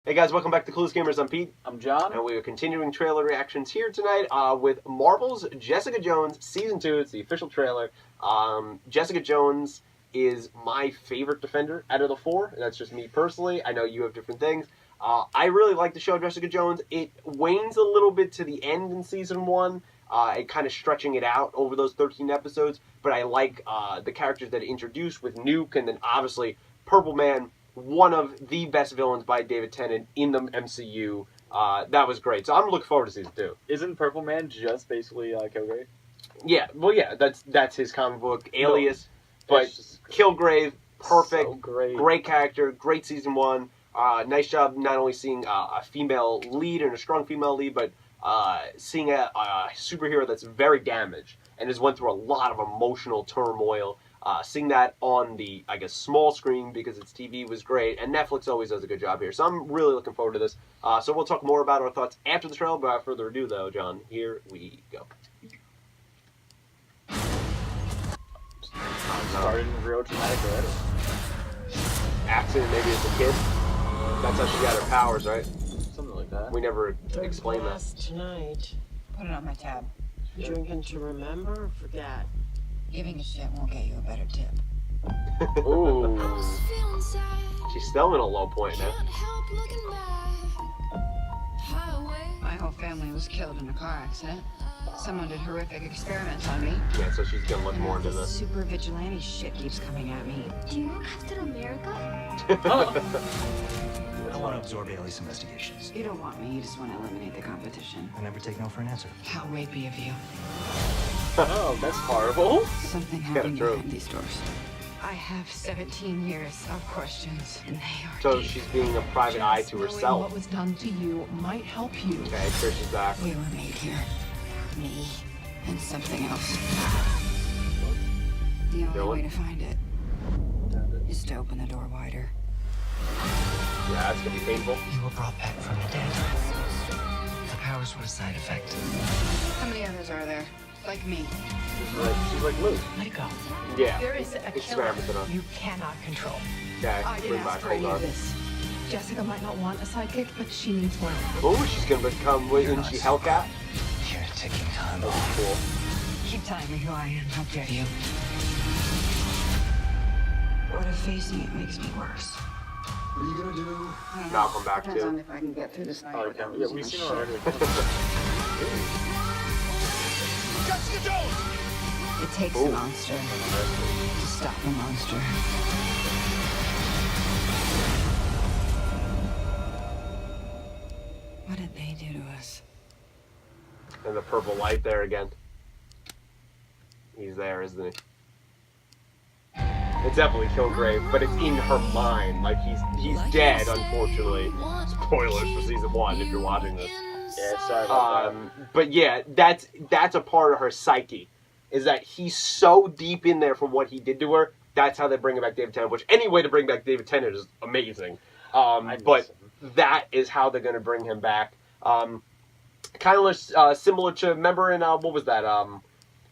Hey guys, welcome back to Clueless Gamers. I'm Pete. I'm John. And we are continuing trailer reactions here tonight with Marvel's Jessica Jones Season 2. It's the official trailer. Jessica Jones is my favorite Defender out of the four. That's just me personally. I know you have different things. I really like the show Jessica Jones. It wanes a little bit to the end in Season 1. And kind of stretching it out over those 13 episodes. But I like the characters that it introduced with Nuke and then obviously Purple Man. One of the best villains by David Tennant in the MCU. That was great. So I'm looking forward to Season 2. Isn't Purple Man just basically Kilgrave? Yeah, well, yeah, that's his comic book alias. No, but Kilgrave, perfect, so great character, great Season 1. Nice job not only seeing a female lead and a strong female lead, but seeing a superhero that's very damaged and has went through a lot of emotional turmoil. Seeing that on the, I guess, small screen because it's TV was great, and Netflix always does a good job here. So I'm really looking forward to this. So we'll talk more about our thoughts after the trailer, but without further ado, though, John, here we go. Started real dramatic already. Accident maybe as a kid. That's how she got her powers, right? Something like that. We never explained that. Tonight. Put it on my tab. Drinking to remember or forget? Giving a shit won't get you a better tip. Ooh. She's still in a low point now. My whole family was killed in a car accident. Someone did horrific experiments on me. Yeah, so she's gonna look more into this. Super vigilante shit keeps coming at me. Do you know Captain America? I want to absorb Ailey's investigations. You don't want me, you just want to eliminate the competition. I never take no for an answer. How rapey of you. Oh, that's horrible. Something happened behind these doors. I have 17 years of questions, and they are So deep. she's being a private eye to herself. What was done to you might help you. Okay, Trish is back. We were made here. Me and something else. The only way to find it is to open the door wider. Yeah, that's gonna be painful. You were brought back from the dead. The powers were a side effect. How many others are there? Like me. She's like Luke. Let it go. Yeah. There is a killer Experimented on. you cannot control. Okay, I bring didn't back ask for any Holdar. of this. Jessica might not want a sidekick, but she needs one. Oh, she's gonna become, isn't she Hellcat? You're a ticking time bomb. That's cool. Keep telling me who I am. How dare you? What if facing it makes me worse? What are you gonna do? Malcolm back Depends on too. if I can get through this night. Oh, without yeah, losing we've my seen shit. her already. It takes a monster to stop a monster. What did they do to us? And the purple light there again. He's there, isn't he? It's definitely Kilgrave, but it's in her mind. Like he's dead, unfortunately. Spoilers for Season 1 if you're watching this. Yeah, sorry about that. But yeah, that's a part of her psyche. Is that he's so deep in there from what he did to her. That's how they bring back David Tennant. Which any way to bring back David Tennant is amazing. But that is how they're going to bring him back. Kind of similar to, remember in what was that?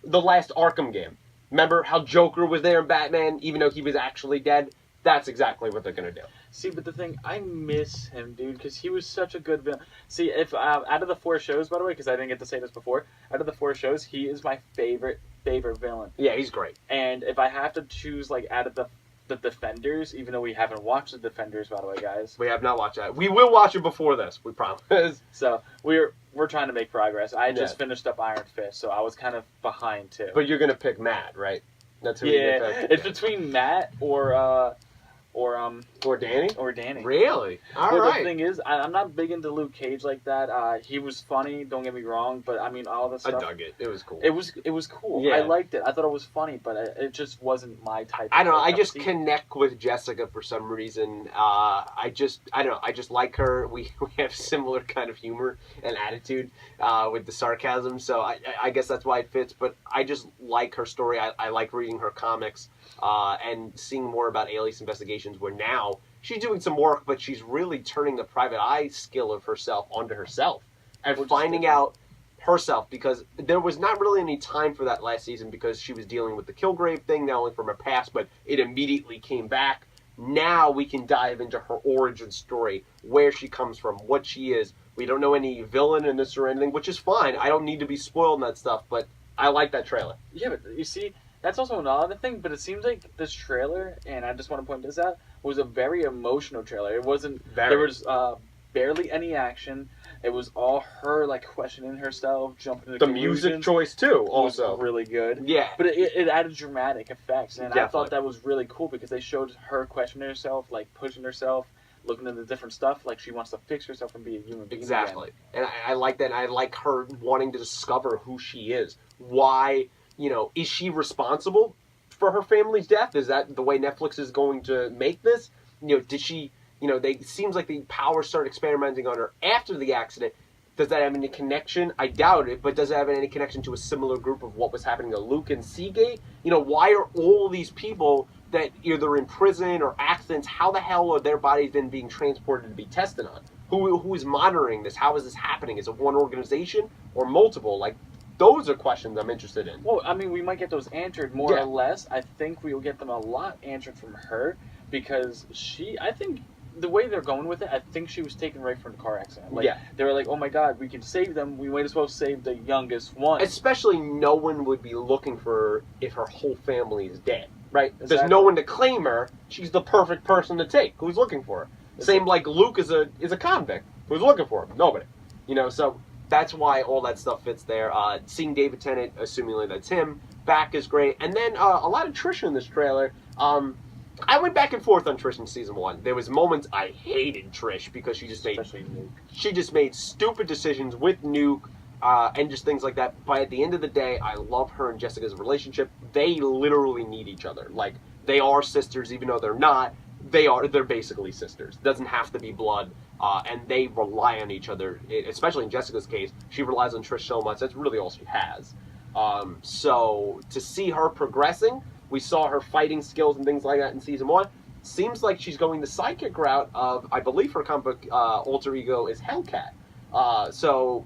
The last Arkham game. Remember how Joker was there in Batman, even though he was actually dead? That's exactly what they're going to do. See, but the thing, I miss him, dude, because he was such a good villain. See, if out of the 4 shows, by the way, because I didn't get to say this before, out of the 4 shows, he is my favorite villain. Yeah, he's great. And if I have to choose, like, out of the Defenders, even though we haven't watched the Defenders, by the way, guys. We have not watched that. We will watch it before this, we promise. So, we're trying to make progress. I just finished up Iron Fist, so I was kind of behind, too. But you're going to pick Matt, right? That's who you're gonna pick. It's between Matt or Danny? Or Danny. Really? All The right. thing is, I'm not big into Luke Cage like that. He was funny, don't get me wrong, but I mean, all the stuff. I dug it. It was cool. It was cool. Yeah. I liked it. I thought it was funny, but it just wasn't my type. I don't know. I cup just of tea. connect with Jessica for some reason. I don't know. I just like her. We have similar kind of humor and attitude with the sarcasm. So I guess that's why it fits. But I just like her story. I like reading her comics and seeing more about Ailey's investigations. Where now she's doing some work, but she's really turning the private eye skill of herself onto herself and finding out herself, because there was not really any time for that last season because she was dealing with the Kilgrave thing, not only from her past, but it immediately came back. Now we can dive into her origin story, where she comes from, what she is. We don't know any villain in this or anything, which is fine. I don't need to be spoiled in that stuff, but I like that trailer. Yeah, but you see, that's also another thing, but it seems like this trailer, and I just want to point this out, was a very emotional trailer. It wasn't, Very. there was barely any action. It was all her, like, questioning herself, jumping into The music conclusions. choice, too, Was also. really good. Yeah. But it added dramatic effects, and I Definitely. thought that was really cool because they showed her questioning herself, like, pushing herself, looking at the different stuff, like she wants to fix herself and be a human being Exactly. again. And I like that. And I like her wanting to discover who she is. Why, is she responsible for her family's death? Is that the way Netflix is going to make this? Did she, it seems like the powers started experimenting on her after the accident. Does that have any connection? I doubt it, but does it have any connection to a similar group of what was happening to Luke and Seagate? Why are all these people that either in prison or accidents, how the hell are their bodies then being transported to be tested on? Who is monitoring this? How is this happening? Is it one organization or multiple? Like, those are questions I'm interested in. Well, I mean, we might get those answered more Yeah. or less. I think we will get them a lot answered from her because I think the way they're going with it, I think she was taken right from the car accident. Like, Yeah. They were like, oh my god, we can save them. We might as well save the youngest one. Especially no one would be looking for her if her whole family is dead, right? There's Exactly. no one to claim her. She's the perfect person to take. Who's looking for her? Same like Luke is a convict. Who's looking for him? Nobody. So that's why all that stuff fits there. Seeing David Tennant, assumingly that's him, back is great. And then a lot of Trish in this trailer. I went back and forth on Trish in season 1. There was moments I hated Trish because she just Especially Luke. made stupid decisions with Nuke and just things like that. But at the end of the day, I love her and Jessica's relationship. They literally need each other. Like, they are sisters, even though they're not. They're basically sisters. Doesn't have to be blood. And they rely on each other. Especially in Jessica's case, she relies on Trish so much. That's really all she has. So to see her progressing, we saw her fighting skills and things like that in season 1. Seems like she's going the sidekick route of, I believe her comic book alter ego is Hellcat. So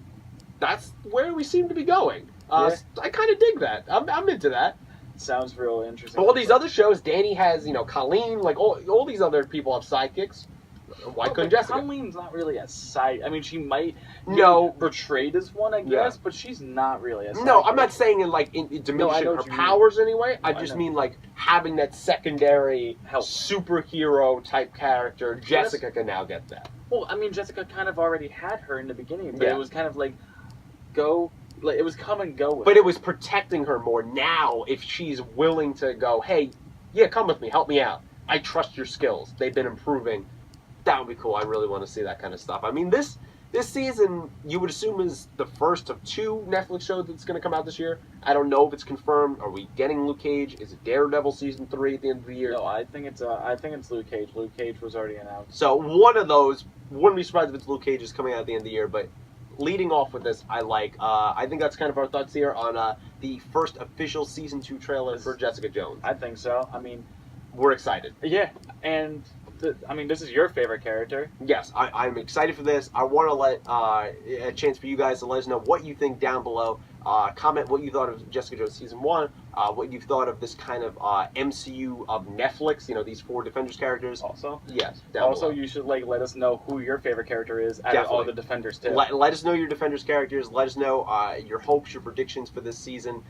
that's where we seem to be going. Yeah. I kind of dig that. I'm into that. Sounds real interesting. All these other shows, Danny has, Colleen, like all these other people have sidekicks. Why couldn't Jessica? Colleen's not really a side. I mean, she might No. be portrayed as one, I guess, but she's not really a side. No, I'm not saying in diminishing know her what you mean. powers anyway. I I just know. mean like having that secondary Help. superhero type character. Jessica can now get that. Well, I mean, Jessica kind of already had her in the beginning, but Yeah. it was kind of like it was come and go with But her. it was protecting her more. Now, if she's willing to go, hey, yeah, come with me, help me out. I trust your skills. They've been improving. That would be cool. I really want to see that kind of stuff. I mean, this season, you would assume is the first of 2 Netflix shows that's going to come out this year. I don't know if it's confirmed. Are we getting Luke Cage? Is it Daredevil season 3 at the end of the year? No, I think it's Luke Cage. Luke Cage was already announced. So one of those, wouldn't be surprised if it's Luke Cage is coming out at the end of the year, but leading off with this, I think that's kind of our thoughts here on the first official season 2 trailer for Jessica Jones. I think so. I mean, We're excited. yeah, and this is your favorite character. Yes, I'm excited for this. I want to let a chance for you guys to let us know what you think down below. Comment what you thought of Jessica Jones season 1, what you thought of this kind of MCU of Netflix, these 4 Defenders characters. Also, Yes, down also below. you should let us know who your favorite character is out of all Definitely. the Defenders too. Let us know your Defenders characters. Let us know your hopes, your predictions for this season.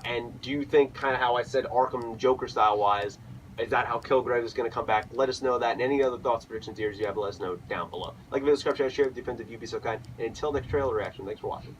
And do you think, kind of how I said Arkham Joker style-wise, is that how Kilgrave is going to come back? Let us know that. And any other thoughts, predictions, theories you have, let us know down below. Like, subscribe, share with your friends if you'd be so kind. And until next trailer reaction, thanks for watching.